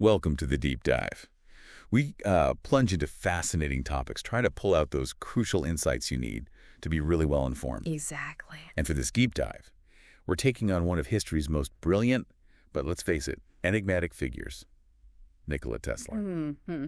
Welcome to the Deep Dive. We plunge into fascinating topics, trying to pull out those crucial insights you need to be really well informed. Exactly. And for this deep dive, we're taking on one of history's most brilliant, but let's face it, enigmatic figures, Nikola Tesla. Mm-hmm.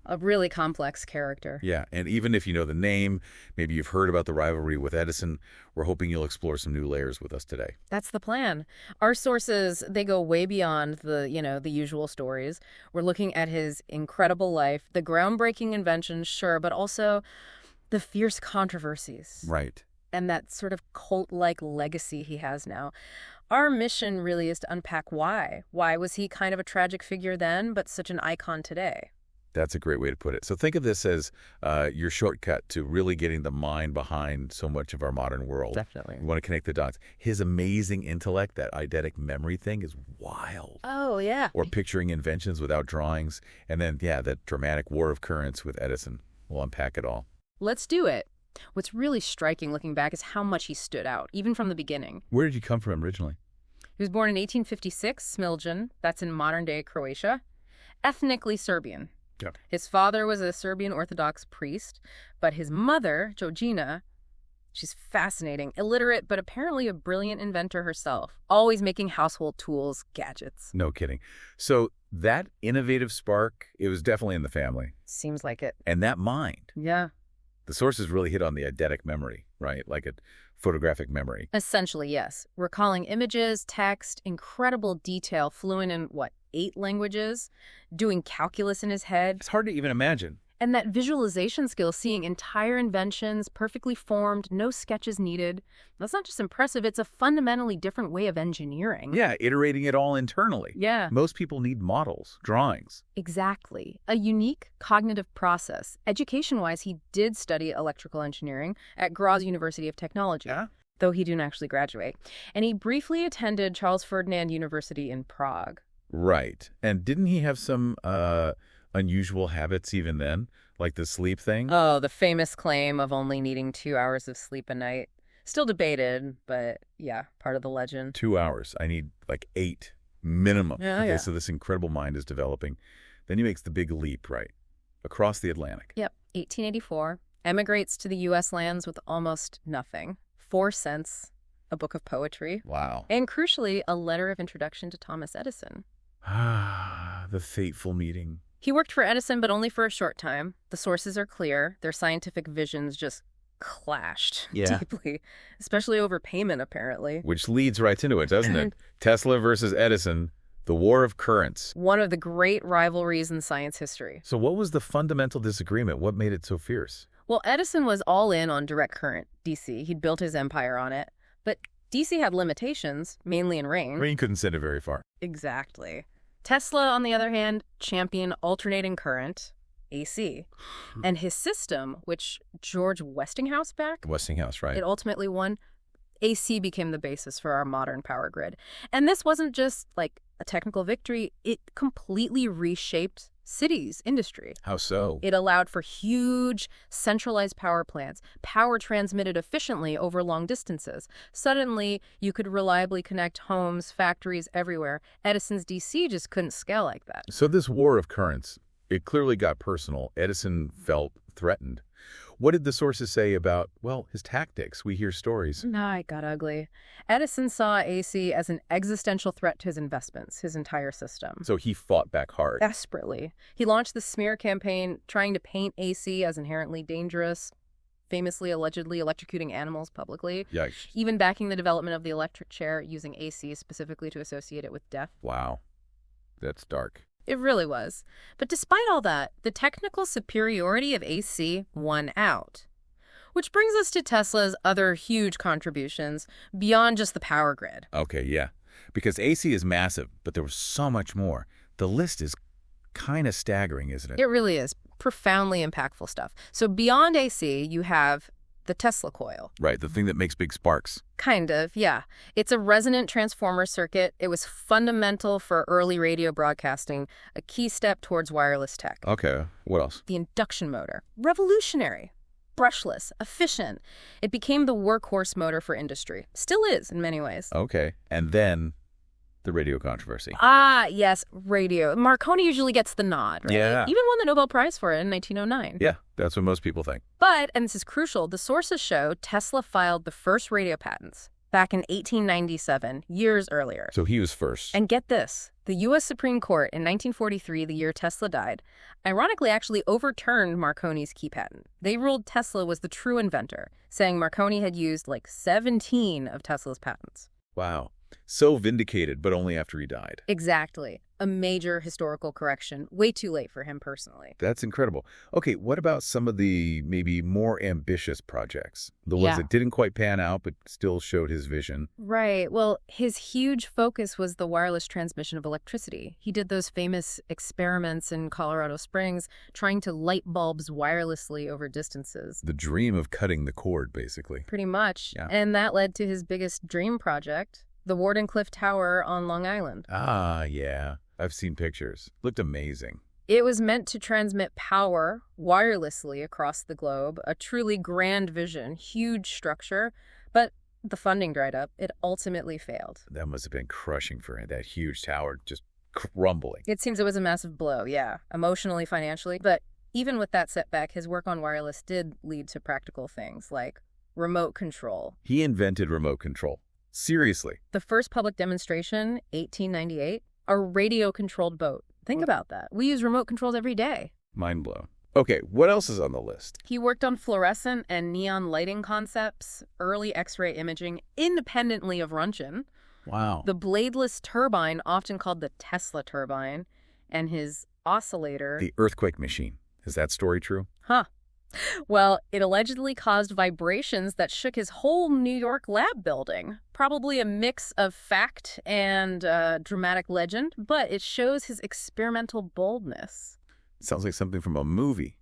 A really complex character. Yeah, and even if you know the name, maybe you've heard about the rivalry with Edison, we're hoping you'll explore some new layers with us today. That's the plan. Our sources, they go way beyond the usual stories. We're looking at his incredible life, the groundbreaking inventions, sure, but also the fierce controversies. Right. And that sort of cult-like legacy he has now. Our mission really is to unpack why. Why was he kind of a tragic figure then, but such an icon today? That's a great way to put it. So think of this as your shortcut to really getting the mind behind so much of our modern world. Definitely. You want to connect the dots. His amazing intellect, that eidetic memory thing, is wild. Oh, yeah. Or picturing inventions without drawings. And then, yeah, that dramatic war of currents with Edison. We'll unpack it all. Let's do it. What's really striking looking back is how much he stood out, even from the beginning. Where did you come from originally? He was born in 1856, Smiljan. That's in modern-day Croatia. Ethnically Serbian. Yep. His father was a Serbian Orthodox priest, but his mother, Georgina, she's fascinating, illiterate, but apparently a brilliant inventor herself, always making household tools, gadgets. No kidding. So that innovative spark, it was definitely in the family. Seems like it. And that mind. Yeah. The sources really hit on the eidetic memory, right? Like a photographic memory. Essentially, yes. Recalling images, text, incredible detail, fluent in, 8 languages, doing calculus in his head. It's hard to even imagine. And that visualization skill, seeing entire inventions, perfectly formed, no sketches needed. That's not just impressive, it's a fundamentally different way of engineering. Yeah, iterating it all internally. Yeah. Most people need models, drawings. Exactly. A unique cognitive process. Education-wise, he did study electrical engineering at Graz University of Technology. Yeah? Though he didn't actually graduate. And he briefly attended Charles Ferdinand University in Prague. Right. And didn't he have some unusual habits even then? Like the sleep thing? Oh, the famous claim of only needing 2 hours of sleep a night. Still debated, but yeah, part of the legend. 2 hours. I need like 8 minimum. Yeah, okay, yeah. so this incredible mind is developing. Then he makes the big leap, right? Across the Atlantic. Yep, 1884. Emigrates to the U.S. lands with almost nothing. 4 cents, a book of poetry. Wow. And crucially, a letter of introduction to Thomas Edison. Ah, the fateful meeting. He worked for Edison, but only for a short time. The sources are clear. Their scientific visions just clashed deeply, especially over payment, apparently. Which leads right into it, doesn't it? Tesla versus Edison, the war of currents. One of the great rivalries in science history. So what was the fundamental disagreement? What made it so fierce? Well, Edison was all in on direct current, DC. He'd built his empire on it. But DC had limitations, mainly in range. Rain couldn't send it very far. Exactly. Tesla, on the other hand, championed alternating current, AC. And his system, which George Westinghouse backed, Westinghouse, right? it ultimately won. AC became the basis for our modern power grid. And this wasn't just like a technical victory. It completely reshaped cities' industry. How so? It allowed for huge centralized power plants, power transmitted efficiently over long distances. Suddenly, you could reliably connect homes, factories, everywhere. Edison's DC just couldn't scale like that. So this war of currents, it clearly got personal. Edison felt threatened. What did the sources say about, well, his tactics? We hear stories. Nah, it got ugly. Edison saw AC as an existential threat to his investments, his entire system. So he fought back hard. Desperately. He launched the smear campaign, trying to paint AC as inherently dangerous, famously allegedly electrocuting animals publicly. Yikes. Even backing the development of the electric chair using AC specifically to associate it with death. Wow. That's dark. It really was. But despite all that, the technical superiority of AC won out. Which brings us to Tesla's other huge contributions beyond just the power grid. Okay, yeah. Because AC is massive, but there was so much more. The list is kind of staggering, isn't it? It really is. Profoundly impactful stuff. So beyond AC, you have the Tesla coil. Right, the thing that makes big sparks. Kind of, yeah. It's a resonant transformer circuit. It was fundamental for early radio broadcasting, a key step towards wireless tech. Okay, what else? The induction motor. Revolutionary. Brushless, efficient. It became the workhorse motor for industry. Still is, in many ways. Okay, and then The radio controversy. Ah, yes, radio. Marconi usually gets the nod, right? Yeah. Even won the Nobel Prize for it in 1909. Yeah, that's what most people think. But, and this is crucial, the sources show Tesla filed the first radio patents back in 1897, years earlier. So he was first. And get this, the U.S. Supreme Court in 1943, the year Tesla died, ironically actually overturned Marconi's key patent. They ruled Tesla was the true inventor, saying Marconi had used like 17 of Tesla's patents. Wow. So vindicated, but only after he died. Exactly. A major historical correction. Way too late for him personally. That's incredible. Okay, what about some of the maybe more ambitious projects? The ones that didn't quite pan out, but still showed his vision. Right. Well, his huge focus was the wireless transmission of electricity. He did those famous experiments in Colorado Springs, trying to light bulbs wirelessly over distances. The dream of cutting the cord, basically. Pretty much. Yeah. And that led to his biggest dream project, the Wardenclyffe Tower on Long Island. Ah, yeah. I've seen pictures. Looked amazing. It was meant to transmit power wirelessly across the globe, a truly grand vision, huge structure, but the funding dried up. It ultimately failed. That must have been crushing for him, that huge tower just crumbling. It seems it was a massive blow, yeah, emotionally, financially. But even with that setback, his work on wireless did lead to practical things like remote control. He invented remote control. Seriously. The first public demonstration, 1898, a radio-controlled boat. Think about that. We use remote controls every day. Mind blown. Okay, what else is on the list? He worked on fluorescent and neon lighting concepts, early X-ray imaging, independently of Roentgen. Wow. The bladeless turbine, often called the Tesla turbine, and his oscillator. The earthquake machine. Is that story true? Huh. Well, it allegedly caused vibrations that shook his whole New York lab building. Probably a mix of fact and dramatic legend, but it shows his experimental boldness. Sounds like something from a movie.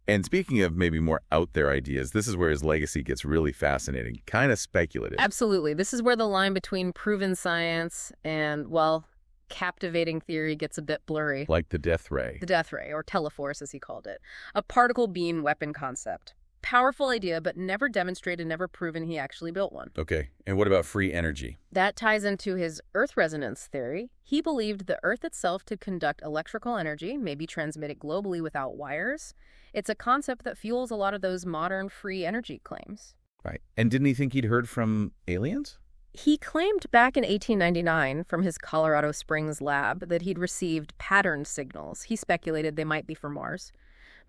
And speaking of maybe more out there ideas, this is where his legacy gets really fascinating, kind of speculative. Absolutely. This is where the line between proven science and, well, captivating theory gets a bit blurry. Like the death ray. The death ray, or teleforce as he called it. A particle beam weapon concept. Powerful idea, but never demonstrated, never proven he actually built one. Okay, and what about free energy? That ties into his Earth resonance theory. He believed the Earth itself to conduct electrical energy, maybe transmit it globally without wires. It's a concept that fuels a lot of those modern free energy claims. Right. And didn't he think he'd heard from aliens? He claimed back in 1899 from his Colorado Springs lab that he'd received pattern signals. He speculated they might be from Mars.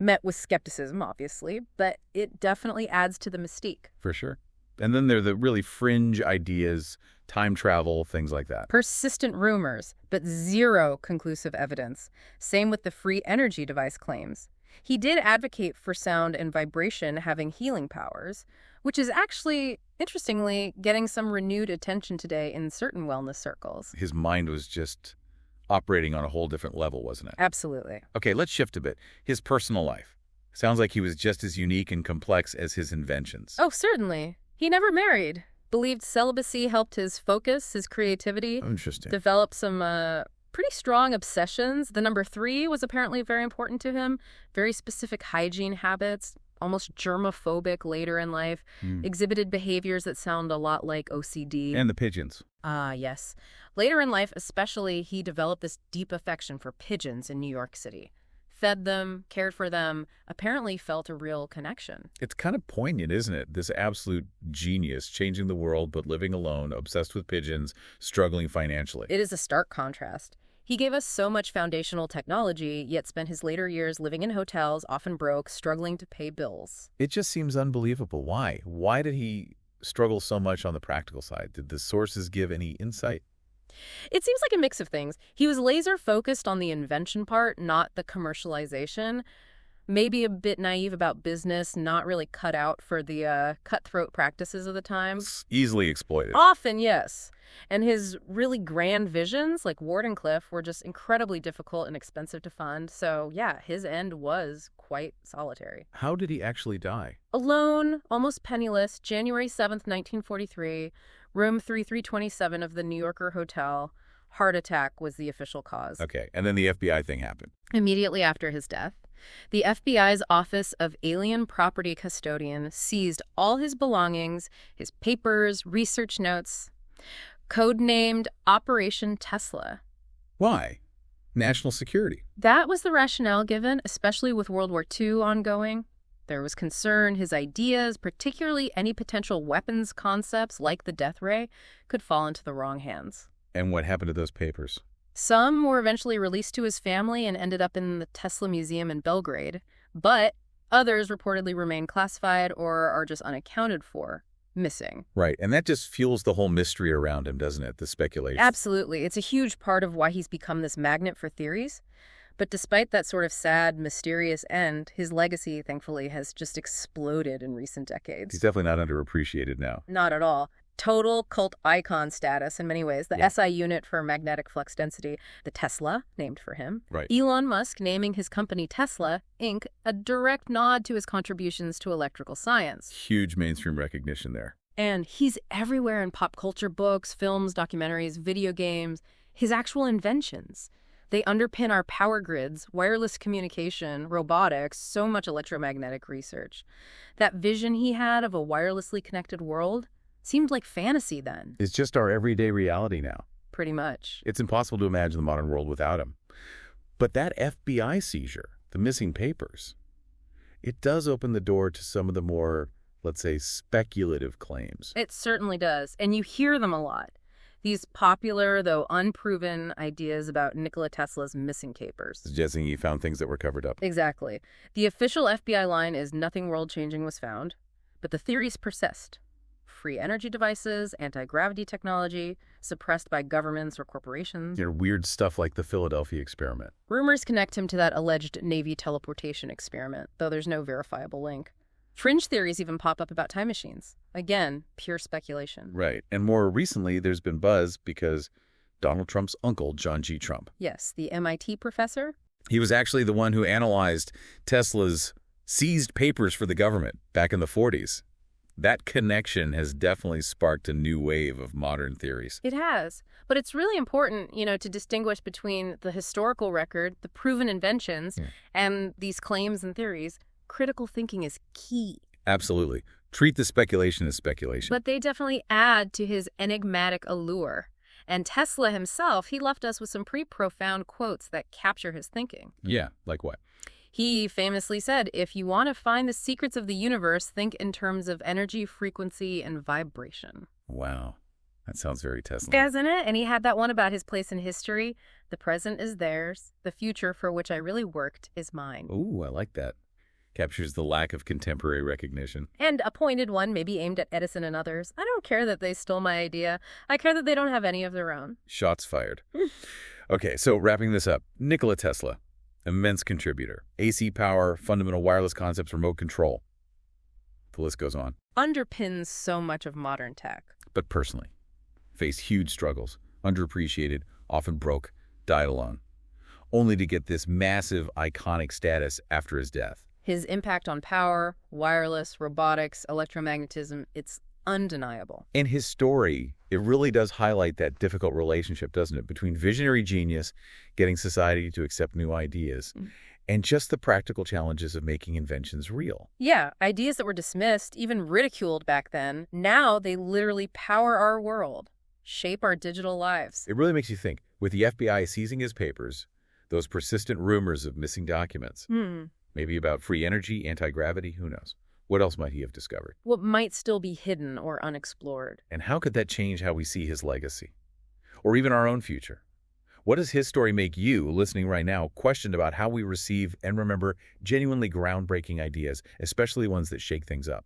Met with skepticism, obviously, but it definitely adds to the mystique. For sure. And then there are the really fringe ideas, time travel, things like that. Persistent rumors, but zero conclusive evidence. Same with the free energy device claims. He did advocate for sound and vibration having healing powers, which is actually, interestingly, getting some renewed attention today in certain wellness circles. His mind was just operating on a whole different level, wasn't it? Absolutely. Okay, let's shift a bit. His personal life. Sounds like he was just as unique and complex as his inventions. Oh, certainly. He never married. Believed celibacy helped his focus, his creativity. Interesting. Developed some pretty strong obsessions. The number 3 was apparently very important to him. Very specific hygiene habits, almost germophobic later in life. Exhibited behaviors that sound a lot like OCD. And the pigeons. Ah, yes. Later in life, especially, he developed this deep affection for pigeons in New York City. Fed them, cared for them, apparently felt a real connection. It's kind of poignant, isn't it? This absolute genius, changing the world, but living alone, obsessed with pigeons, struggling financially. It is a stark contrast. He gave us so much foundational technology, yet spent his later years living in hotels, often broke, struggling to pay bills. It just seems unbelievable. Why? Why did he struggle so much on the practical side? Did the sources give any insight? It seems like a mix of things. He was laser focused on the invention part, not the commercialization. Maybe a bit naive about business, not really cut out for the cutthroat practices of the time. Easily exploited. Often, yes. And his really grand visions, like Wardenclyffe, were just incredibly difficult and expensive to fund. So, yeah, his end was quite solitary. How did he actually die? Alone, almost penniless, January 7th, 1943, room 3327 of the New Yorker Hotel. Heart attack was the official cause. Okay, and then the FBI thing happened. Immediately after his death, the FBI's Office of Alien Property Custodian seized all his belongings, his papers, research notes. codenamed Operation Tesla. Why? National security. That was the rationale given, especially with World War II ongoing. There was concern his ideas, particularly any potential weapons concepts like the death ray, could fall into the wrong hands. And what happened to those papers? Some were eventually released to his family and ended up in the Tesla Museum in Belgrade, but others reportedly remain classified or are just unaccounted for, missing. Right, and that just fuels the whole mystery around him, doesn't it? The speculation. Absolutely. It's a huge part of why he's become this magnet for theories. But despite that sort of sad, mysterious end, his legacy, thankfully, has just exploded in recent decades. He's definitely not underappreciated now. Not at all. Total cult icon status in many ways. The SI unit for magnetic flux density, the Tesla, named for him. Right. Elon Musk naming his company Tesla, Inc., a direct nod to his contributions to electrical science. Huge mainstream recognition there. And he's everywhere in pop culture books, films, documentaries, video games, his actual inventions. They underpin our power grids, wireless communication, robotics, so much electromagnetic research. That vision he had of a wirelessly connected world seemed like fantasy then. It's just our everyday reality now. Pretty much. It's impossible to imagine the modern world without him. But that FBI seizure, the missing papers, it does open the door to some of the more, let's say, speculative claims. It certainly does. And you hear them a lot. These popular, though unproven, ideas about Nikola Tesla's missing papers. Suggesting he found things that were covered up. Exactly. The official FBI line is nothing world-changing was found, but the theories persist. Free energy devices, anti-gravity technology, suppressed by governments or corporations. Weird stuff like the Philadelphia experiment. Rumors connect him to that alleged Navy teleportation experiment, though there's no verifiable link. Fringe theories even pop up about time machines. Again, pure speculation. Right. And more recently, there's been buzz because Donald Trump's uncle, John G. Trump. Yes, the MIT professor. He was actually the one who analyzed Tesla's seized papers for the government back in the 40s. That connection has definitely sparked a new wave of modern theories. It has. But it's really important, to distinguish between the historical record, the proven inventions, and these claims and theories. Critical thinking is key. Absolutely. Treat the speculation as speculation. But they definitely add to his enigmatic allure. And Tesla himself, he left us with some pretty profound quotes that capture his thinking. Yeah, like what? He famously said, if you want to find the secrets of the universe, think in terms of energy, frequency, and vibration. Wow. That sounds very Tesla. Doesn't it? And he had that one about his place in history. The present is theirs. The future for which I really worked is mine. Ooh, I like that. Captures the lack of contemporary recognition. And a pointed one, maybe aimed at Edison and others. I don't care that they stole my idea. I care that they don't have any of their own. Shots fired. Okay, so wrapping this up. Nikola Tesla, immense contributor. AC power, fundamental wireless concepts, remote control. The list goes on. Underpins so much of modern tech. But personally, faced huge struggles, underappreciated, often broke, died alone, only to get this massive, iconic status after his death. His impact on power, wireless, robotics, electromagnetism, it's undeniable. And his story, it really does highlight that difficult relationship, doesn't it, between visionary genius, getting society to accept new ideas, and just the practical challenges of making inventions real. Yeah, ideas that were dismissed, even ridiculed back then, now they literally power our world, shape our digital lives. It really makes you think, with the FBI seizing his papers, those persistent rumors of missing documents, maybe about free energy, anti-gravity, who knows? What else might he have discovered? What might still be hidden or unexplored? And how could that change how we see his legacy? Or even our own future? What does his story make you, listening right now, question about how we receive and remember genuinely groundbreaking ideas, especially ones that shake things up?